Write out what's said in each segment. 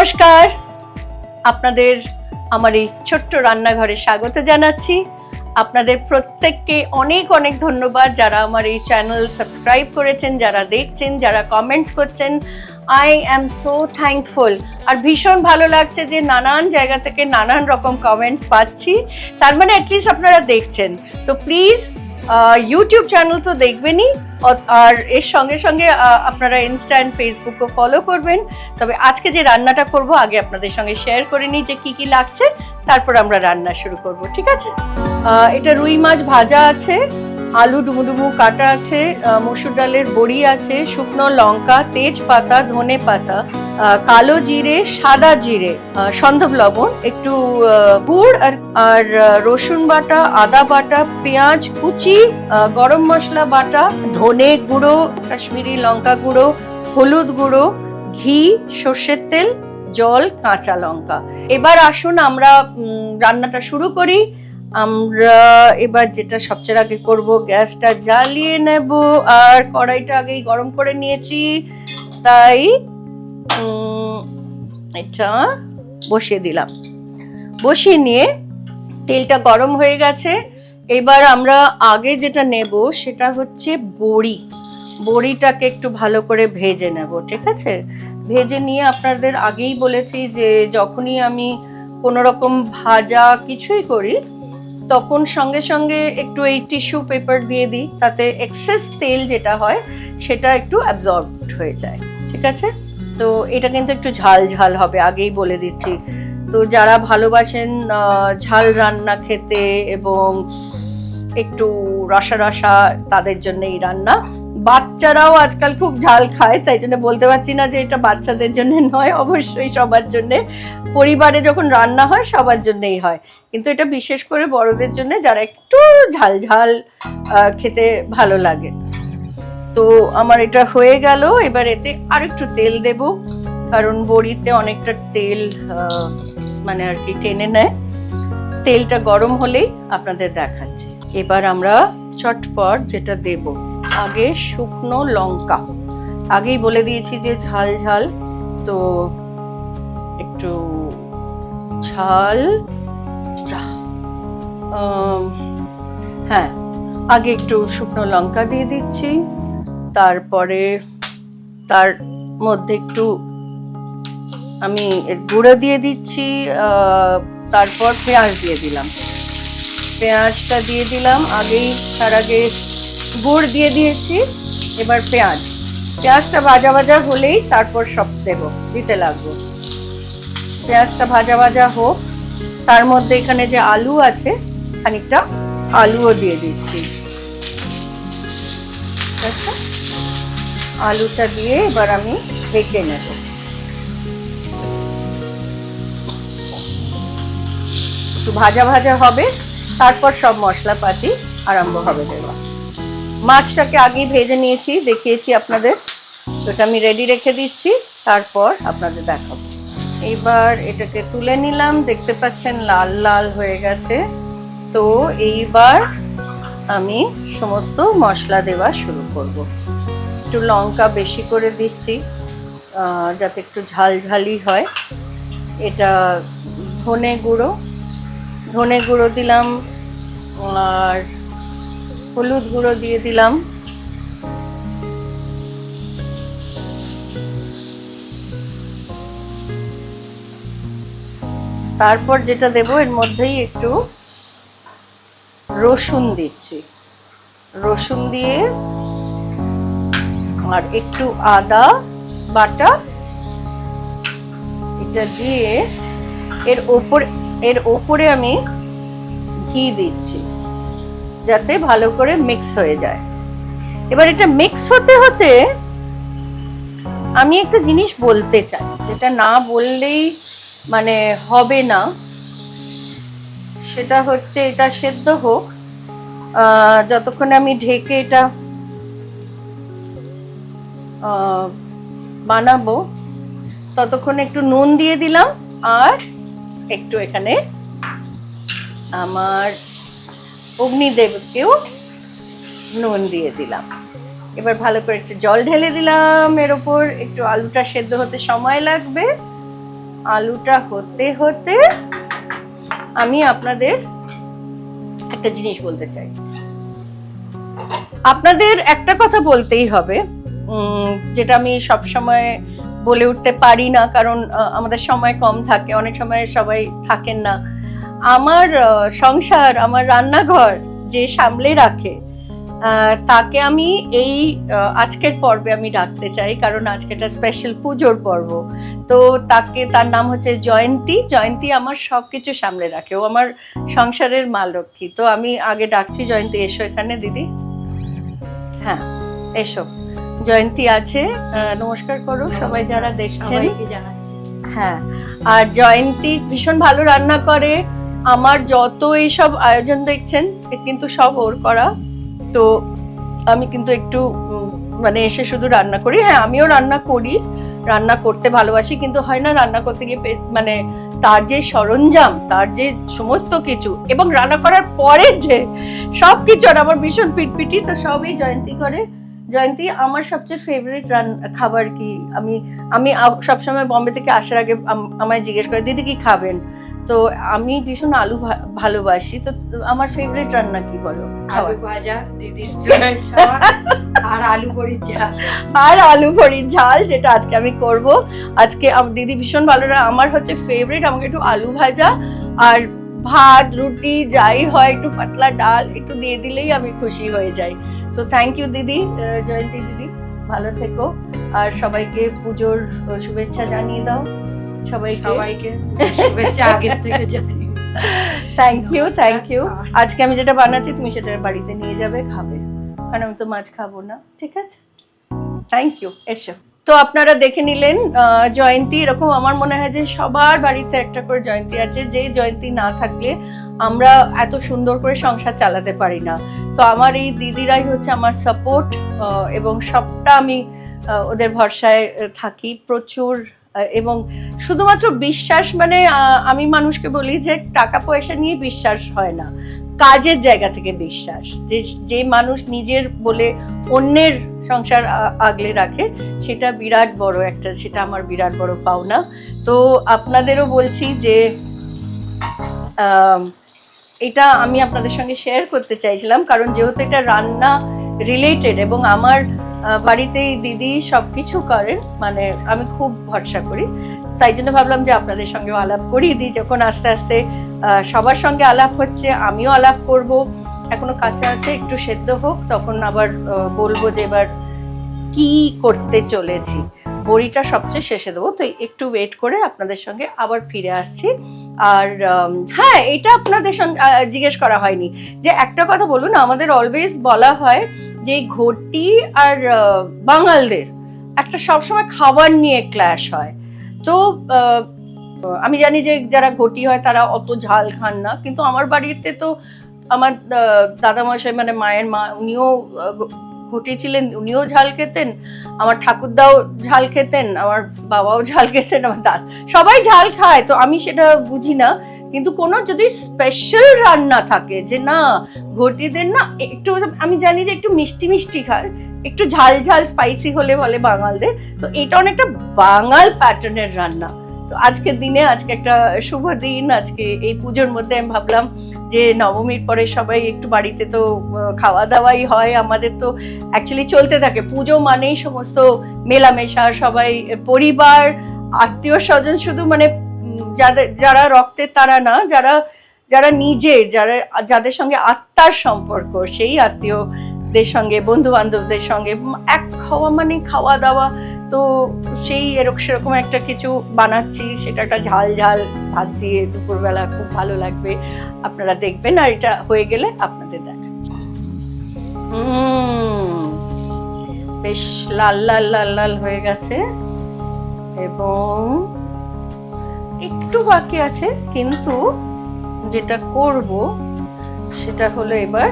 নমস্কার, আপনাদের আমার এই ছোট্ট রান্নাঘরে স্বাগত জানাচ্ছি। আপনাদের প্রত্যেককে অনেক অনেক ধন্যবাদ যারা আমার এই চ্যানেল সাবস্ক্রাইব করেছেন, যারা দেখছেন, যারা কমেন্টস করছেন। I am so thankful. আর ভীষণ ভালো লাগছে যে নানান জায়গা থেকে নানান রকম কমেন্টস পাচ্ছি, তার মানে অ্যাটলিস্ট আপনারা দেখছেন। তো প্লিজ ইউটিউব চ্যানেল তো দেখবেনই, আর এর সঙ্গে সঙ্গে আপনারা ইনস্টা অ্যান্ড ফেসবুকও ফলো করবেন। তবে আজকে যে রান্নাটা করব আগে আপনাদের সঙ্গে শেয়ার করে নিই যে কি কি লাগছে, তারপর আমরা রান্না শুরু করব, ঠিক আছে? এটা রুই মাছ ভাজা আছে, আলু ডুমুডুমু কাটা আছে, মসুর ডালের বড়ি আছে, শুকনো লঙ্কা, তেজপাতা, ধনে পাতা, কালো জিরে, সাদা জিরে, সন্ধব লবণ, একটু গুড় আর রসুন বাটা, আদা বাটা, পেঁয়াজ কুচি, গরম মশলা বাটা, ধনে গুঁড়ো, কাশ্মীরি লঙ্কা গুঁড়ো, হলুদ গুঁড়ো, ঘি, সর্ষের তেল, জল, কাঁচা লঙ্কা। এবার আসুন আমরা রান্নাটা শুরু করি। আমরা এবার যেটা সবচেয়ে আগে করব, গ্যাসটা জ্বালিয়ে নেব, আর কড়াইটা আগেই গরম করে নিয়েছি, তাই এটা বসিয়ে দিলাম। বসিয়ে নিয়ে তেলটা গরম হয়ে গেছে। এবার আমরা আগে যেটা নেব সেটা হচ্ছে বড়ি। বড়িটাকে একটু ভালো করে ভেজে নেব, ঠিক আছে? ভেজে নিয়ে আপনাদের আগেই বলেছি যে যখনই আমি কোনো রকম ভাজা কিছুই করি তখন সঙ্গে সঙ্গে একটু এই টিস্যু পেপার দিয়ে দিই, তাতে এক্সেস তেল যেটা হয় সেটা একটু অ্যাবজর্বড হয়ে যায়, ঠিক আছে? তো এটা কিন্তু একটু ঝাল ঝাল হবে, আগেই বলে দিচ্ছি। তো যারা ভালোবাসেন ঝাল রান্না খেতে এবং একটু রসা রসা, তাদের জন্য এই রান্না। বাচ্চারাও আজকাল খুব ঝাল খায়, তাই জন্য বলতে পারছি না যে এটা বাচ্চাদের জন্য নয়, অবশ্যই সবার জন্য। পরিবারে যখন রান্না হয় সবার জন্যই হয়, কিন্তু এটা বিশেষ করে বড়দের জন্য যারা একটু ঝাল ঝাল খেতে ভালো লাগে। তো আমার এটা হয়ে গেল। এবার এতে আর একটু তেল দেব, কারণ বড়িতে অনেকটা তেল মানে আর কি টেনে নেয়। তেলটা গরম হলেই আপনাদের দেখাচ্ছি। এবার আমরা চটপট যেটা দেব, আগে শুকনো লঙ্কা। আগেই বলে দিয়েছি যে ঝাল ঝাল, তো একটু ঝাল, হ্যাঁ, আগে একটু শুকনো লঙ্কা দিয়ে দিচ্ছি, তারপরে তার মধ্যে একটু আমি গুঁড়ো দিয়ে দিচ্ছি, তারপর পেঁয়াজ দিয়ে দিলাম। পেঁয়াজটা দিয়ে দিলাম আগেই, তার আগে গুড় দিয়ে দিয়েছি। এবার পেঁয়াজটা ভাজা ভাজা হলেই তারপর সব দিতে লাগবো। পেঁয়াজটা ভাজা ভাজা হোক, তার মধ্যে এখানে যে আলু আছে খানিকটা আলুও দিয়ে দিচ্ছি। আচ্ছা, আলুটা দিয়ে এবার আমি ঢেকে নেব। একটু ভাজা ভাজা হবে, তারপর সব মশলাপাতি আরম্ভ হবে দেওয়া। মাছটাকে আগেই ভেজে নিয়েছি, দেখিয়েছি আপনাদের, ওটা আমি রেডি রেখে দিচ্ছি, তারপর আপনাদের দেখাবো। এইবার এটাকে তুলে নিলাম, দেখতে পাচ্ছেন লাল লাল হয়ে গেছে। তো এইবার আমি সমস্ত মশলা দেওয়া শুরু করব। একটু লঙ্কা বেশি করে দিচ্ছি যাতে একটু ঝাল ঝালি হয়। এটা ধনে গুঁড়ো দিলাম, আর হলুদ গুঁড়ো দিয়ে দিলাম, তারপর যেটা দেব এর মধ্যেই একটু রসুন দিচ্ছি। রসুন দিয়ে আর একটু আদা বাটা, এটা দিয়ে এর ওপরে আমি ঘি দিচ্ছি যাতে ভালো করে মিক্স হয়ে যায়। এবার এটা মিক্স হতে হতে আমি একটা জিনিস বলতে চাই, যেটা না বললেই মানে হবে না, সেটা হচ্ছে এটা সেদ্ধ হোক। যতক্ষণে আমি ঢেকে এটা বানাবো ততক্ষণে একটু নুন দিয়ে দিলাম, আর একটু এখানে আমার অগ্নিদেবকেও নুন দিয়ে দিলাম। এবার ভালো করে একটু জল ঢেলে দিলাম এর উপর, একটু আলুটা সেদ্ধ হতে সময় লাগবে। আলুটা হতে হতে আমি আপনাদের একটা জিনিস বলতে চাই। আপনাদের একটা কথা বলতেই হবে, যেটা আমি সব সময় বলে উঠতে পারি না, কারণ আমাদের সময় কম থাকে, অনেক সময় সবাই থাকেন না। আমার সংসার, আমার রান্নাঘর যে সামলে রাখে, তাকে আমি এই আজকের পর্বে আমি ডাকতে চাই, কারণ আজকে একটা স্পেশাল পুজোর পর্ব। তো তার নাম হচ্ছে জয়ন্তী। জয়ন্তী আমার সবকিছু সামলে রাখে, ও আমার সংসারের মা লক্ষ্মী। তো আমি আগে ডাকছি, জয়ন্তী এসো এখানে দিদি। হ্যাঁ এসো, জয়ন্তী আছে, নমস্কার করো সবাই যারা দেখছেন। হ্যাঁ, আর জয়ন্তী ভীষণ ভালো রান্না করে। আমার যত এইসব আয়োজন দেখছেন কিন্তু সব ওর করা। তো আমি কিন্তু একটু মানে এসে শুধু রান্না করি। হ্যাঁ, আমিও রান্না করি, রান্না করতে ভালোবাসি, কিন্তু হয় না রান্না করতে গিয়ে মানে তার যে সরঞ্জাম, তার যে সমস্ত কিছু, এবং রান্না করার পরে যে সব কিছু আমার ভীষণ পিটপিটি, তো সবই জয়ন্তী করে। জয়ন্তী, আমার সবচেয়ে ফেভারিট খাবার কি? আমি সবসময় বম্বে থেকে আসার আগে আমায় জিজ্ঞেস করে দিদি কি খাবেন, তো আমি ভীষণ আলু ভালোবাসি। তো আমার ফেভারিট রান্না কি বলো? আলু ভাজা দিদির আর আলু বড়ির ঝাল। আর আলু বড়ির ঝাল, যেটা আজকে আমি করব। আজকে দিদি ভীষণ ভালো আমার হচ্ছে ফেভারিট, আমাকে একটু আলু ভাজা আর ভাত রুটি যাই হয়, একটু পাতলা ডাল একটু দিয়ে দিলেই আমি খুশি হয়ে যাই। সো থ্যাংক ইউ দিদি। জয়ন্তী দিদি ভালো থেকো, আর সবাইকে পুজোর শুভেচ্ছা জানিয়ে দাও। সবাইকে শুভেচ্ছা আগের থেকে জানিয়ে। Thank you. আজকে আমি যেটা বানাচ্ছি তুমি সেটা বাড়িতে নিয়ে যাবে, খাবে, কারণ আমি তো মাছ খাবো না। ঠিক আছে, থ্যাংক ইউ। এসো। তো আপনারা দেখে নিলেন জয়ন্তী। এরকম আমার মনে হয় যে সবার বাড়িতে একটা করে জয়ন্তী আছে, যে জয়ন্তী না থাকলে আমরা এত সুন্দর করে সংসার চালাতে পারি না। তো আমার এই দিদিরাই হচ্ছে আমার সাপোর্ট, এবং সবটা আমি ওদের ভরসায় থাকি প্রচুর। এবং শুধুমাত্র বিশ্বাস, মানে আমি মানুষকে বলি যে টাকা পয়সা নিয়ে বিশ্বাস হয় না, কাজের জায়গা থেকে বিশ্বাস। যে মানুষ নিজের বলে অন্যের সংসার আগলে রাখে, সেটা বিরাট বড় একটা, সেটা আমার বিরাট বড় পাওনা। তো আপনাদেরও বলছি যে এটা আমি আপনাদের সঙ্গে শেয়ার করতে চাইছিলাম, কারণ যেহেতু এটা রান্না রিলেটেড, এবং আমার বাড়িতে দিদি সবকিছু করেন, মানে আমি খুব ভরসা করি, তাই জন্য ভাবলাম যে আপনাদের সঙ্গেও আলাপ করিয়ে দিই। যখন আস্তে আস্তে সবার সঙ্গে আলাপ হচ্ছে, আমিও আলাপ করব। এখনো কাঁচা আছে, একটু সেদ্ধ হোক, তখন আবার বলবো যে এবার কি করতে চলেছি। বড়িটা সবচেয়ে শেষে দেবো, তো একটু ওয়েট করে আপনাদের সঙ্গে আবার ফিরে আসছি। আর হ্যাঁ, এটা আপনাদের সঙ্গে জিজ্ঞেস করা হয়নি যে একটা কথা বলুন, আমাদের অলওয়েজ বলা হয় যে ঘটি আর বাঙালদের একটা সবসময় খাবার নিয়ে ক্ল্যাশ হয়। তো আমি জানি যে যারা ঘটি হয় তারা অত ঝাল খান না, কিন্তু আমার বাড়িতে তো আমার দাদামশাই, মানে মায়ের মা, উনিও ঘটি ছিলেন, উনিও ঝাল খেতেন, আমার ঠাকুরদাও ঝাল খেতেন, আমার বাবাও ঝাল খেতেন, আমার দাদা, সবাই ঝাল খায়। তো আমি সেটা বুঝি না, কিন্তু কোনো যদি স্পেশাল রান্না থাকে যে না ঘটিদের না একটু, আমি জানি যে একটু মিষ্টি মিষ্টি খায়, একটু ঝাল ঝাল স্পাইসি হলে বলে বাঙালদের, তো এটা অনেকটা বাঙাল প্যাটার্নের রান্না। তো আজকের দিনে, আজকে একটা শুভ দিন, আজকে এই পুজোর মধ্যে আমি ভাবলাম যে নবমীর পরে সবাই একটু বাড়িতে তো খাওয়া দাওয়াই হয়, আমাদের তো অ্যাকচুয়ালি চলতে থাকে পুজো মানেই সমস্ত মেলামেশা, সবাই পরিবার আত্মীয় স্বজন, শুধু মানে যারা রক্তের তারা না, যারা নিজের, যাদের সঙ্গে আত্মার সম্পর্ক, সেই আত্মীয়দের সঙ্গে, বন্ধু বান্ধবদের সঙ্গে এক খাওয়া মানে খাওয়া দাওয়া। তো সেই সেরকম একটা কিছু বানাচ্ছি, সেটা একটা ঝাল ঝাল ভাত দিয়ে দুপুরবেলা, খুব ভালো লাগবে, আপনারা দেখবেন। আর এটা হয়ে গেলে আপনাদের দেখাচ্ছি। বেশ লাল লাল লাল লাল হয়ে গেছে, এবং একটু বাকি আছে, কিন্তু যেটা করব সেটা হলো এবার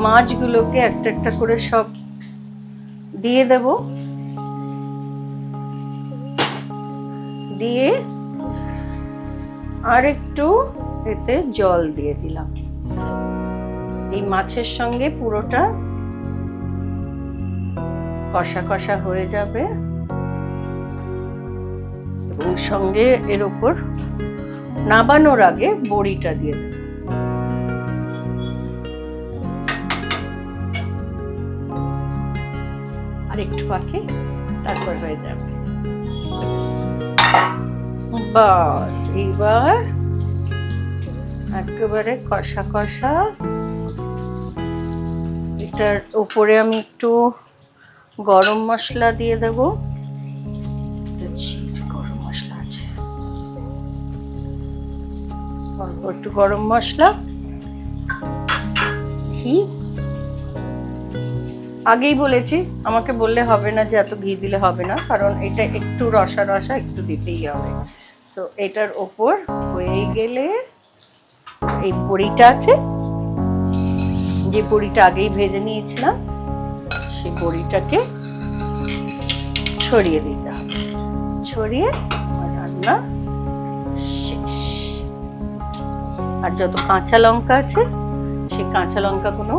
মাছগুলোকে একটা একটা করে সব দিয়ে দেব, দিয়ে আর একটু এতে জল দিয়ে দিলাম। এই মাছের সঙ্গে পুরোটা কষা কষা হয়ে যাবে। এবং সঙ্গে এর ওপর নাবানোর আগে বড়িটা দিয়ে দেব। আর একটু বাকি, তারপর হয়ে যাবে। বাস, এইবার একেবারে কষা কষা। এটার উপরে আমি একটু গরম মশলা দিয়ে দেবো। গরম মশলা আছে, অল্প একটু গরম মশলা, ঘি। আগেই বলেছি, আমাকে বললে হবে না যে এত ঘি দিলে হবে না, কারণ এটা একটু রসা রসা একটু দিতেই হবে। তো এটার ওপর হয়ে গেলে এই বড়িটা আছে, যে বড়িটা আগেই ভেজে নিয়েছিলাম, সেই বড়িটাকে ছড়িয়ে দিতে হবে। ছড়িয়ে রান্না শেষ। আর যত কাঁচা লঙ্কা আছে সেই কাঁচা লঙ্কাগুলো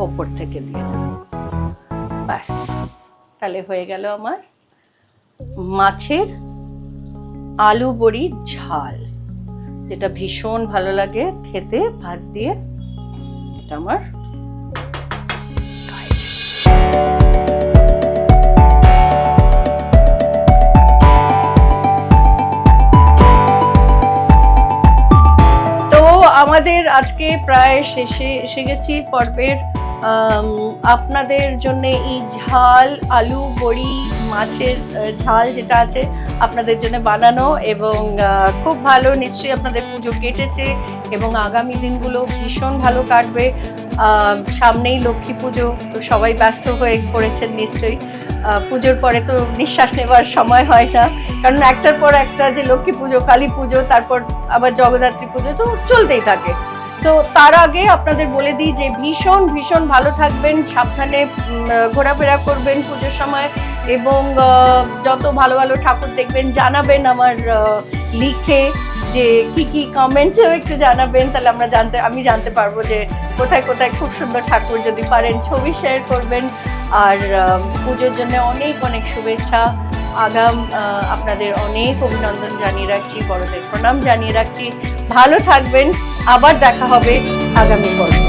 ওপর থেকে দিয়ে দেবো। ব্যাস, তাহলে হয়ে গেল আমার মাছের আলু বড়ি ঝাল, যেটা ভীষণ ভালো লাগে খেতে ভাত দিয়ে। এটা আমার আমাদের আজকে প্রায় শেষে এসে গেছি পর্বের। আপনাদের জন্য এই ঝাল আলু বড়ি মাছের ঝাল যেটা আছে আপনাদের জন্য বানানো, এবং খুব ভালো। নিশ্চয়ই আপনাদের পুজো কেটেছে এবং আগামী দিনগুলো ভীষণ ভালো কাটবে। সামনেই লক্ষ্মী পুজো, তো সবাই ব্যস্ত হয়ে পড়েছেন নিশ্চয়ই। পুজোর পরে তো নিঃশ্বাস নেবার সময় হয় না, কারণ একটার পর একটা, যে লক্ষ্মী পুজো, কালী পুজো, তারপর আবার জগদ্ধাত্রী পুজো তো চলতেই থাকে। তো তার আগে আপনাদের বলে দিই যে ভীষণ ভীষণ ভালো থাকবেন, সাবধানে ঘোরাফেরা করবেন পুজোর সময়, এবং যত ভালো ভালো ঠাকুর দেখবেন জানাবেন আমার লিখে, যে কি কি কমেন্টসেও একটু জানাবেন, তাহলে আমি জানতে পারবো যে কোথায় কোথায় খুব সুন্দর ঠাকুর। যদি পারেন ছবি শেয়ার করবেন। আর পুজোর জন্য অনেক অনেক শুভেচ্ছা। আপনাদের অনেক অভিনন্দন জানিয়ে রাখছি, বড়দের প্রণাম জানিয়ে রাখছি। ভালো থাকবেন, আবার দেখা হবে আগামী পর্বে।